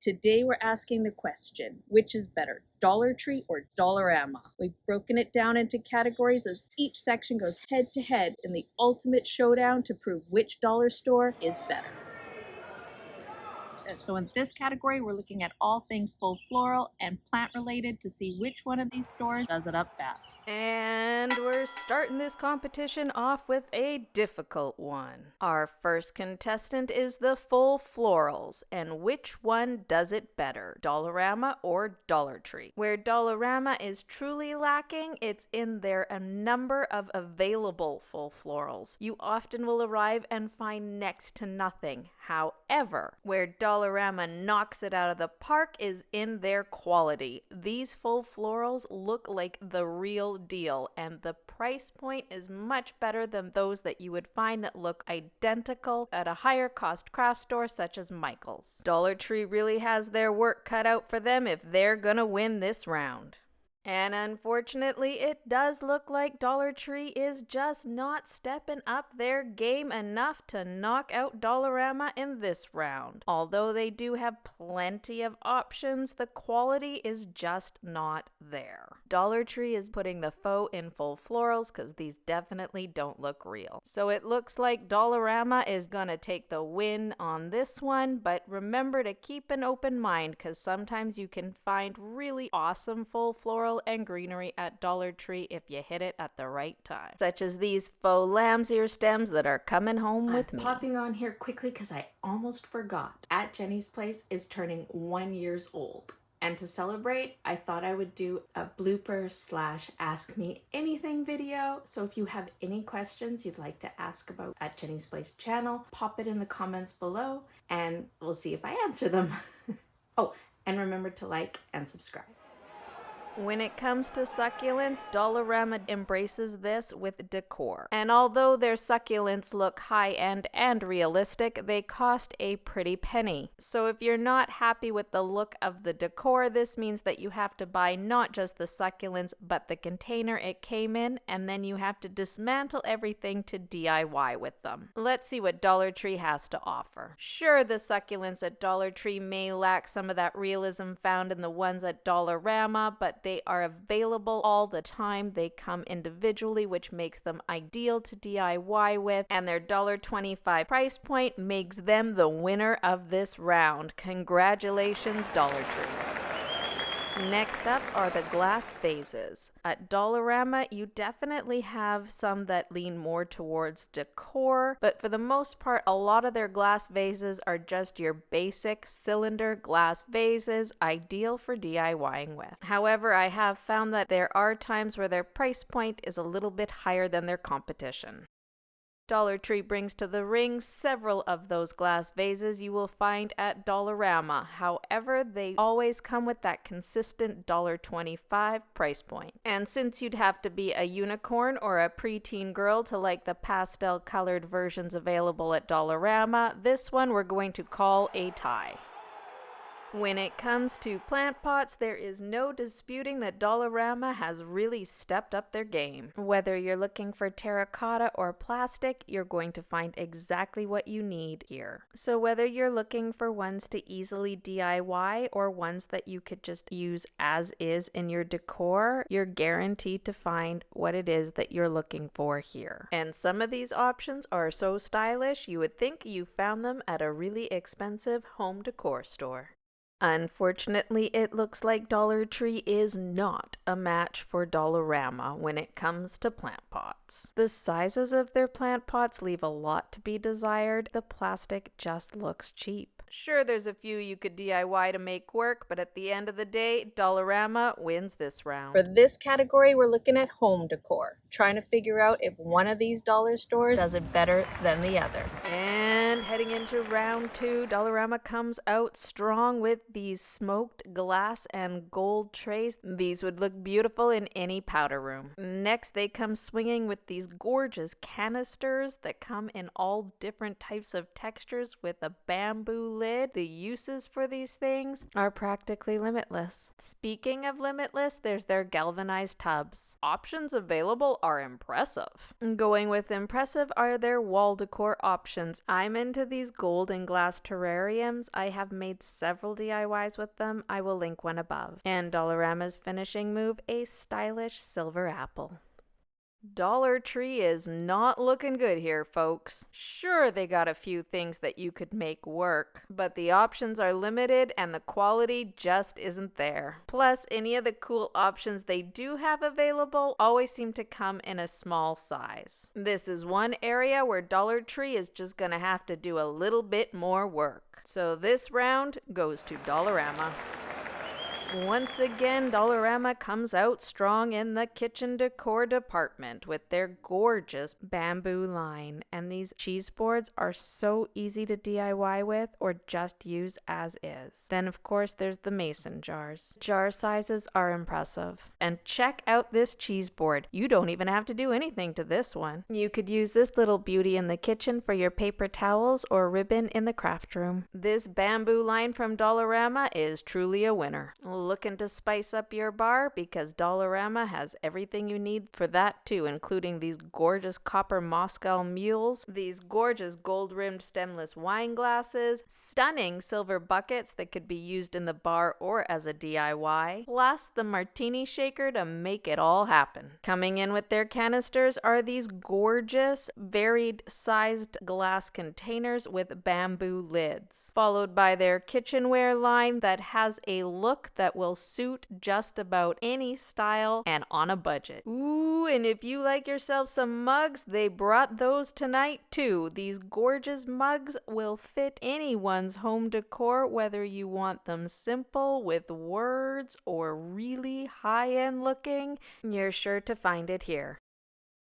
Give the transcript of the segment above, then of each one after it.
Today we're asking the question, which is better, Dollar Tree or Dollarama? We've broken it down into categories as each section goes head to head in the ultimate showdown to prove which dollar store is better. So in this category, we're looking at all things full floral and plant related to see which one of these stores does it up best. And we're starting this competition off with a difficult one. Our first contestant is the full florals, and which one does it better, Dollarama or Dollar Tree? Where Dollarama is truly lacking, it's in their number of available full florals. You often will arrive and find next to nothing. However, where Dollarama knocks it out of the park is in their quality. These full florals look like the real deal, and the price point is much better than those that you would find that look identical at a higher cost craft store such as Michael's. Dollar Tree really has their work cut out for them if they're gonna win this round. And unfortunately, it does look like Dollar Tree is just not stepping up their game enough to knock out Dollarama in this round. Although they do have plenty of options, the quality is just not there. Dollar Tree is putting the faux in full florals because these definitely don't look real. So it looks like Dollarama is gonna take the win on this one, but remember to keep an open mind because sometimes you can find really awesome full floral and greenery at Dollar Tree if you hit it at the right time, such as these faux lamb's ear stems that are coming home with me. Popping on here quickly because I almost forgot. At Jenny's Place is turning 1 year old. And to celebrate, I thought I would do a blooper / ask me anything video. So if you have any questions you'd like to ask about at Jenny's Place channel, pop it in the comments below and we'll see if I answer them. Oh, and remember to like and subscribe. When it comes to succulents, Dollarama embraces this with decor. And although their succulents look high-end and realistic, they cost a pretty penny. So if you're not happy with the look of the decor, this means that you have to buy not just the succulents, but the container it came in, and then you have to dismantle everything to DIY with them. Let's see what Dollar Tree has to offer. Sure, the succulents at Dollar Tree may lack some of that realism found in the ones at Dollarama, but they are available all the time. They come individually, which makes them ideal to DIY with, and their $1.25 price point makes them the winner of this round. Congratulations, Dollar Tree. Next up are the glass vases. At Dollarama, you definitely have some that lean more towards decor, but for the most part, a lot of their glass vases are just your basic cylinder glass vases, ideal for DIYing with. However, I have found that there are times where their price point is a little bit higher than their competition. Dollar Tree brings to the ring several of those glass vases you will find at Dollarama. However, they always come with that consistent $1.25 price point. And since you'd have to be a unicorn or a preteen girl to like the pastel colored versions available at Dollarama, this one we're going to call a tie. When it comes to plant pots, there is no disputing that Dollarama has really stepped up their game. Whether you're looking for terracotta or plastic, you're going to find exactly what you need here. So whether you're looking for ones to easily DIY or ones that you could just use as is in your decor, you're guaranteed to find what it is that you're looking for here. And some of these options are so stylish, you would think you found them at a really expensive home decor store. Unfortunately, it looks like Dollar Tree is not a match for Dollarama when it comes to plant pots. The sizes of their plant pots leave a lot to be desired. The plastic just looks cheap. Sure, there's a few you could DIY to make work, but at the end of the day, Dollarama wins this round. For this category, we're looking at home decor, trying to figure out if one of these dollar stores does it better than the other. And heading into round 2, Dollarama comes out strong with these smoked glass and gold trays. These would look beautiful in any powder room. Next, they come swinging with these gorgeous canisters that come in all different types of textures with a bamboo lid, the uses for these things are practically limitless. Speaking of limitless, there's their galvanized tubs. Options available are impressive. Going with impressive are their wall decor options. I'm into these gold and glass terrariums. I have made several DIYs with them. I will link one above. And Dollarama's finishing move, a stylish silver apple. Dollar Tree is not looking good here, folks. Sure, they got a few things that you could make work, but the options are limited and the quality just isn't there. Plus, any of the cool options they do have available always seem to come in a small size. This is one area where Dollar Tree is just gonna have to do a little bit more work. So this round goes to Dollarama. Once again, Dollarama comes out strong in the kitchen decor department with their gorgeous bamboo line. And these cheese boards are so easy to DIY with or just use as is. Then, of course, there's the mason jars. Jar sizes are impressive. And check out this cheese board. You don't even have to do anything to this one. You could use this little beauty in the kitchen for your paper towels or ribbon in the craft room. This bamboo line from Dollarama is truly a winner. Looking to spice up your bar? Because Dollarama has everything you need for that too, including these gorgeous copper Moscow mules, these gorgeous gold-rimmed stemless wine glasses, stunning silver buckets that could be used in the bar or as a DIY, plus the martini shaker to make it all happen. Coming in with their canisters are these gorgeous, varied sized glass containers with bamboo lids, followed by their kitchenware line that has a look that will suit just about any style and on a budget. Ooh, and if you like yourself some mugs, they brought those tonight too. These gorgeous mugs will fit anyone's home decor, whether you want them simple with words or really high-end looking. You're sure to find it here.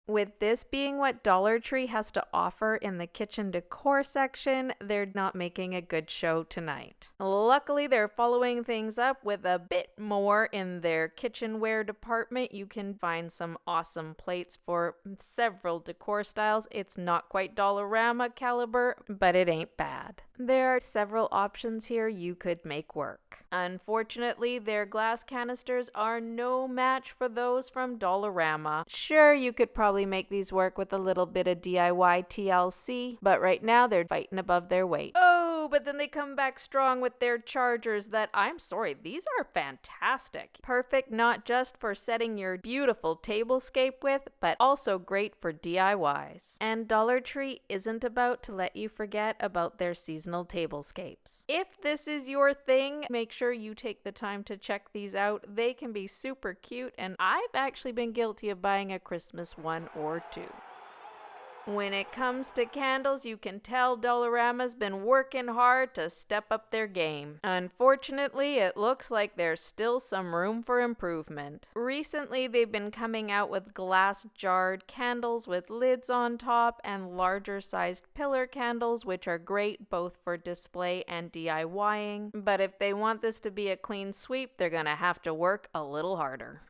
With this being what Dollar Tree has to offer in the kitchen decor section, they're not making a good show tonight. Luckily, they're following things up with a bit more in their kitchenware department. You can find some awesome plates for several decor styles. It's not quite Dollarama caliber, but it ain't bad. There are several options here you could make work. Unfortunately, their glass canisters are no match for those from Dollarama. Sure, you could probably make these work with a little bit of DIY TLC, but right now they're fighting above their weight. Oh, but then they come back strong with their chargers that, I'm sorry, these are fantastic. Perfect not just for setting your beautiful tablescape with, but also great for DIYs. And Dollar Tree isn't about to let you forget about their seasonal tablescapes. If this is your thing, make sure you take the time to check these out. They can be super cute, and I've actually been guilty of buying a Christmas one or two. When it comes to candles, you can tell Dollarama's been working hard to step up their game. Unfortunately, it looks like there's still some room for improvement. Recently, they've been coming out with glass jarred candles with lids on top and larger sized pillar candles, which are great both for display and DIYing. But if they want this to be a clean sweep, they're gonna have to work a little harder.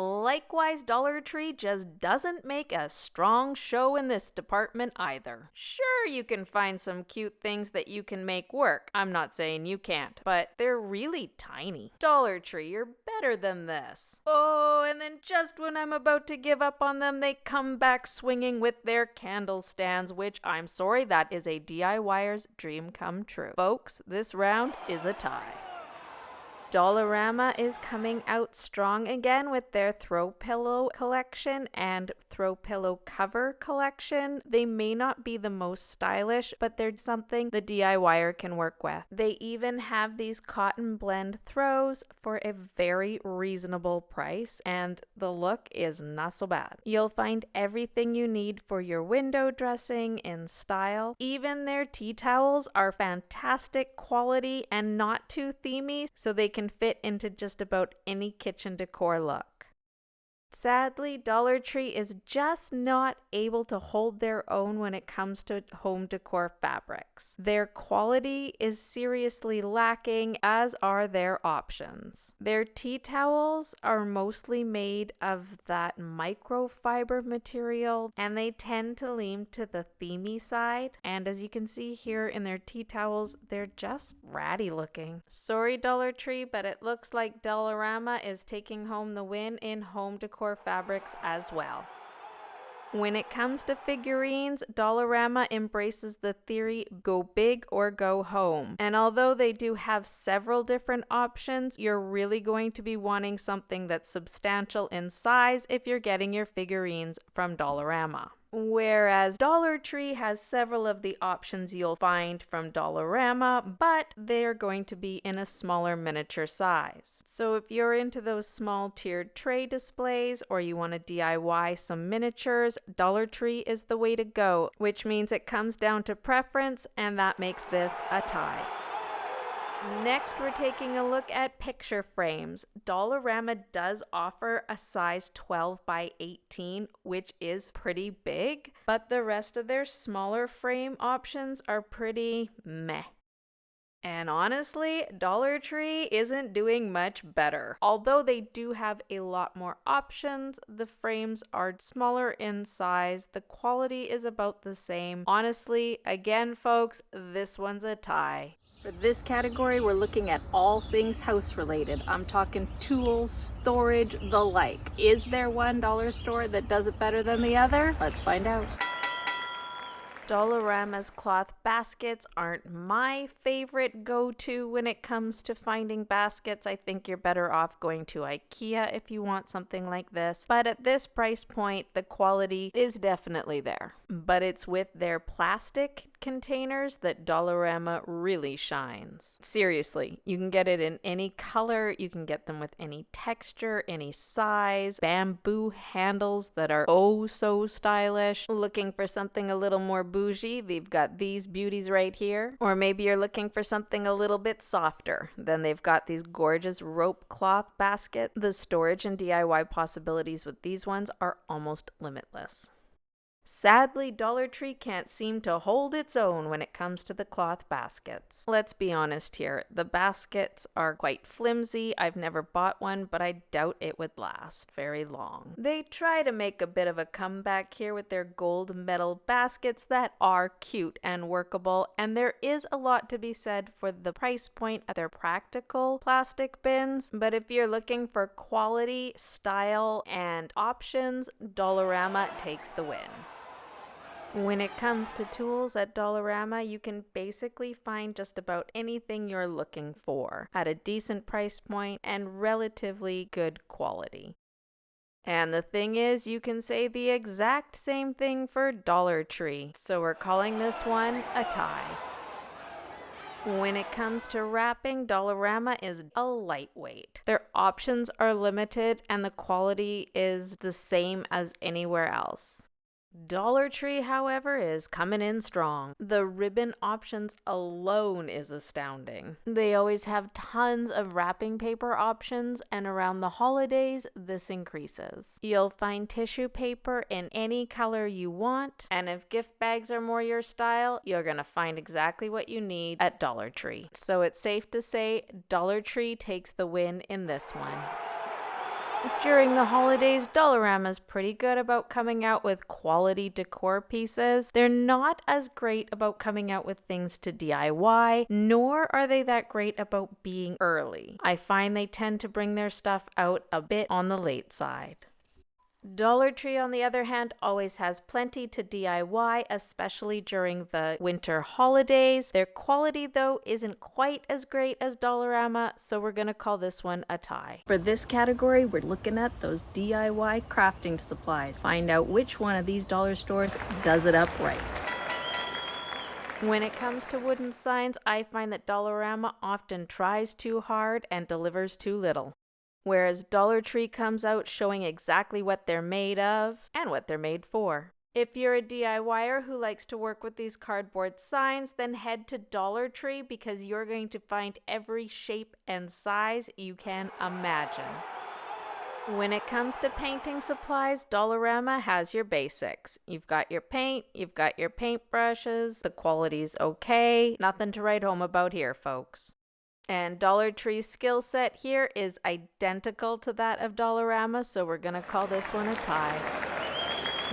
Likewise, Dollar Tree just doesn't make a strong show in this department either. Sure, you can find some cute things that you can make work. I'm not saying you can't, but they're really tiny. Dollar Tree, you're better than this. Oh, and then just when I'm about to give up on them, they come back swinging with their candle stands, which I'm sorry, that is a DIYer's dream come true. Folks, this round is a tie. Dollarama is coming out strong again with their throw pillow collection and throw pillow cover collection. They may not be the most stylish, but they're something the DIYer can work with. They even have these cotton blend throws for a very reasonable price, and the look is not so bad. You'll find everything you need for your window dressing in style. Even their tea towels are fantastic quality and not too themey, so they can fit into just about any kitchen decor look. Sadly, Dollar Tree is just not able to hold their own when it comes to home decor fabrics. Their quality is seriously lacking, as are their options. Their tea towels are mostly made of that microfiber material, and they tend to lean to the themey side. And as you can see here in their tea towels, they're just ratty looking. Sorry, Dollar Tree, but it looks like Dollarama is taking home the win in home decor fabrics as well. When it comes to figurines, Dollarama embraces the theory go big or go home. And although they do have several different options, you're really going to be wanting something that's substantial in size if you're getting your figurines from Dollarama. Whereas Dollar Tree has several of the options you'll find from Dollarama, but they're going to be in a smaller miniature size. So if you're into those small tiered tray displays or you want to DIY some miniatures, Dollar Tree is the way to go, which means it comes down to preference, and that makes this a tie. Next, we're taking a look at picture frames. Dollarama does offer a size 12 by 18, which is pretty big, but the rest of their smaller frame options are pretty meh. And honestly, Dollar Tree isn't doing much better. Although they do have a lot more options, the frames are smaller in size, the quality is about the same. Honestly, again folks, this one's a tie. For this category, we're looking at all things house related. I'm talking tools, storage, the like. Is there one dollar store that does it better than the other? Let's find out. Dollarama's cloth baskets aren't my favorite go-to when it comes to finding baskets. I think you're better off going to IKEA if you want something like this. But at this price point, the quality is definitely there. But it's with their plastic containers that Dollarama really shines. Seriously, you can get it in any color, you can get them with any texture, any size, bamboo handles that are oh so stylish. Looking for something a little more bougie, they've got these beauties right here. Or maybe you're looking for something a little bit softer, then they've got these gorgeous rope cloth baskets. The storage and DIY possibilities with these ones are almost limitless. Sadly, Dollar Tree can't seem to hold its own when it comes to the cloth baskets. Let's be honest here, the baskets are quite flimsy. I've never bought one, but I doubt it would last very long. They try to make a bit of a comeback here with their gold metal baskets that are cute and workable, and there is a lot to be said for the price point of their practical plastic bins, but if you're looking for quality, style, and options, Dollarama takes the win. When it comes to tools at Dollarama, you can basically find just about anything you're looking for at a decent price point and relatively good quality. And the thing is, you can say the exact same thing for Dollar Tree, so we're calling this one a tie. When it comes to wrapping, Dollarama is a lightweight. Their options are limited and the quality is the same as anywhere else. Dollar Tree, however, is coming in strong. The ribbon options alone is astounding. They always have tons of wrapping paper options, and around the holidays, this increases. You'll find tissue paper in any color you want, and if gift bags are more your style, you're gonna find exactly what you need at Dollar Tree. So it's safe to say Dollar Tree takes the win in this one. During the holidays, Dollarama's pretty good about coming out with quality decor pieces. They're not as great about coming out with things to DIY, nor are they that great about being early. I find they tend to bring their stuff out a bit on the late side. Dollar Tree, on the other hand, always has plenty to DIY, especially during the winter holidays. Their quality, though, isn't quite as great as Dollarama, so we're going to call this one a tie. For this category, we're looking at those DIY crafting supplies. Find out which one of these dollar stores does it up right. When it comes to wooden signs, I find that Dollarama often tries too hard and delivers too little. Whereas Dollar Tree comes out showing exactly what they're made of and what they're made for. If you're a DIYer who likes to work with these cardboard signs, then head to Dollar Tree because you're going to find every shape and size you can imagine. When it comes to painting supplies, Dollarama has your basics. You've got your paint, you've got your paintbrushes, the quality's okay, nothing to write home about here, folks. And Dollar Tree's skill set here is identical to that of Dollarama, so we're gonna call this one a tie.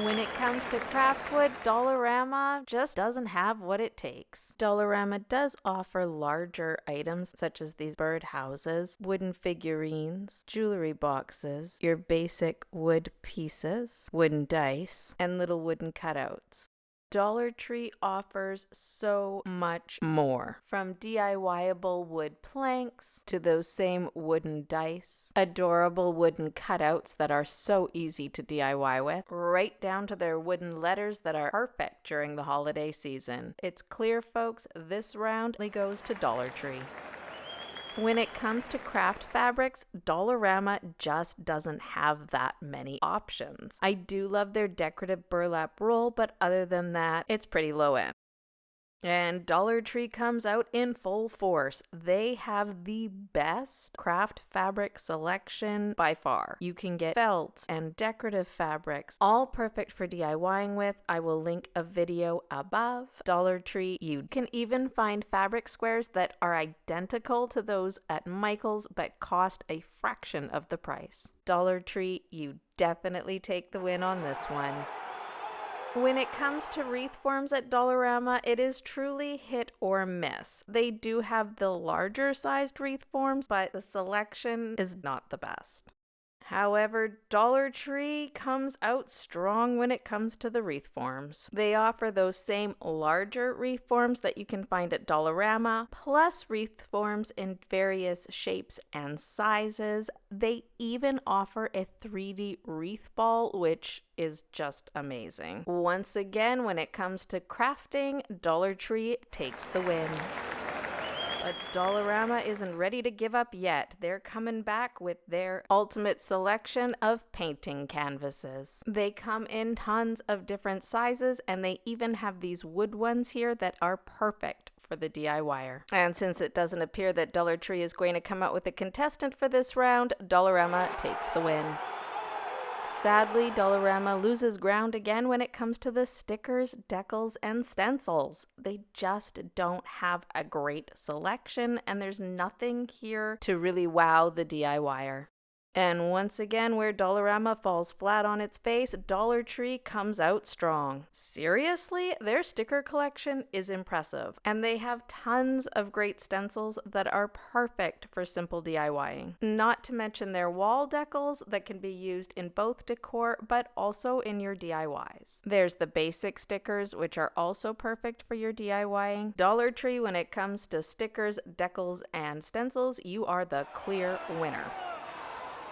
When it comes to craft wood, Dollarama just doesn't have what it takes. Dollarama does offer larger items such as these bird houses, wooden figurines, jewelry boxes, your basic wood pieces, wooden dice, and little wooden cutouts. Dollar Tree offers so much more, from DIY-able wood planks to those same wooden dice, adorable wooden cutouts that are so easy to DIY with, right down to their wooden letters that are perfect during the holiday season. It's clear, folks, this round only goes to Dollar Tree. When it comes to craft fabrics, Dollarama just doesn't have that many options. I do love their decorative burlap roll, but other than that, it's pretty low end. And Dollar Tree comes out in full force. They have the best craft fabric selection by far. You can get felts and decorative fabrics, all perfect for DIYing with. I will link a video above. Dollar Tree, you can even find fabric squares that are identical to those at Michael's but cost a fraction of the price. Dollar Tree, you definitely take the win on this one. When it comes to wreath forms at Dollarama, it is truly hit or miss. They do have the larger sized wreath forms, but the selection is not the best. However, Dollar Tree comes out strong when it comes to the wreath forms. They offer those same larger wreath forms that you can find at Dollarama, plus wreath forms in various shapes and sizes. They even offer a 3D wreath ball, which is just amazing. Once again, when it comes to crafting, Dollar Tree takes the win. But Dollarama isn't ready to give up yet. They're coming back with their ultimate selection of painting canvases. They come in tons of different sizes, and they even have these wood ones here that are perfect for the DIYer. And since it doesn't appear that Dollar Tree is going to come out with a contestant for this round, Dollarama takes the win. Sadly, Dollarama loses ground again when it comes to the stickers, decals, and stencils. They just don't have a great selection, and there's nothing here to really wow the DIYer. And once again, where Dollarama falls flat on its face, Dollar Tree comes out strong. Seriously, their sticker collection is impressive, and they have tons of great stencils that are perfect for simple DIYing. Not to mention their wall decals that can be used in both decor, but also in your DIYs. There's the basic stickers, which are also perfect for your DIYing. Dollar Tree, when it comes to stickers, decals, and stencils, you are the clear winner.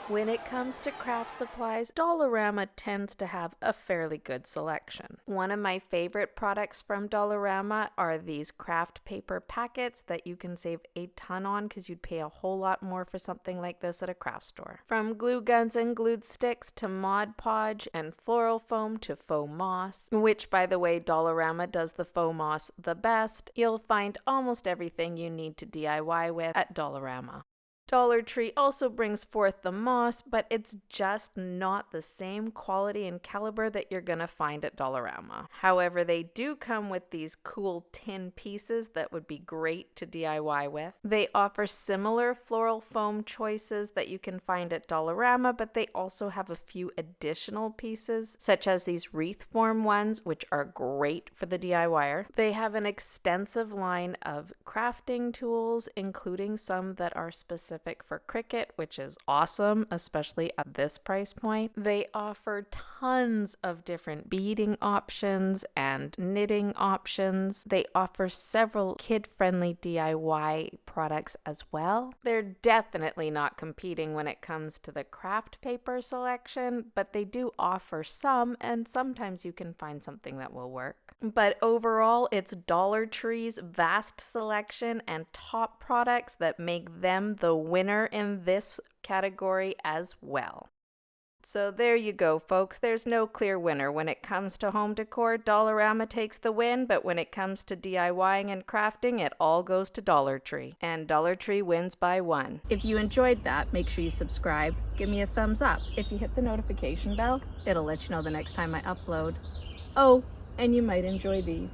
When it comes to craft supplies, Dollarama tends to have a fairly good selection. One of my favorite products from Dollarama are these craft paper packets that you can save a ton on because you'd pay a whole lot more for something like this at a craft store. From glue guns and glued sticks to Mod Podge and floral foam to faux moss, which by the way, Dollarama does the faux moss the best, you'll find almost everything you need to DIY with at Dollarama. Dollar Tree also brings forth the moss, but it's just not the same quality and caliber that you're gonna find at Dollarama. However, they do come with these cool tin pieces that would be great to DIY with. They offer similar floral foam choices that you can find at Dollarama, but they also have a few additional pieces, such as these wreath form ones, which are great for the DIYer. They have an extensive line of crafting tools, including some that are specific for Cricut, which is awesome, especially at this price point. They offer tons of different beading options and knitting options. They offer several kid-friendly DIY products as well. They're definitely not competing when it comes to the craft paper selection, but they do offer some, and sometimes you can find something that will work. But overall, it's Dollar Tree's vast selection and top products that make them the winner in this category as well. So there you go, folks. There's no clear winner. When it comes to home decor, Dollarama takes the win, but when it comes to DIYing and crafting, it all goes to Dollar Tree. And Dollar Tree wins by 1. If you enjoyed that, make sure you subscribe. Give me a thumbs up. If you hit the notification bell, it'll let you know the next time I upload. Oh, and you might enjoy these.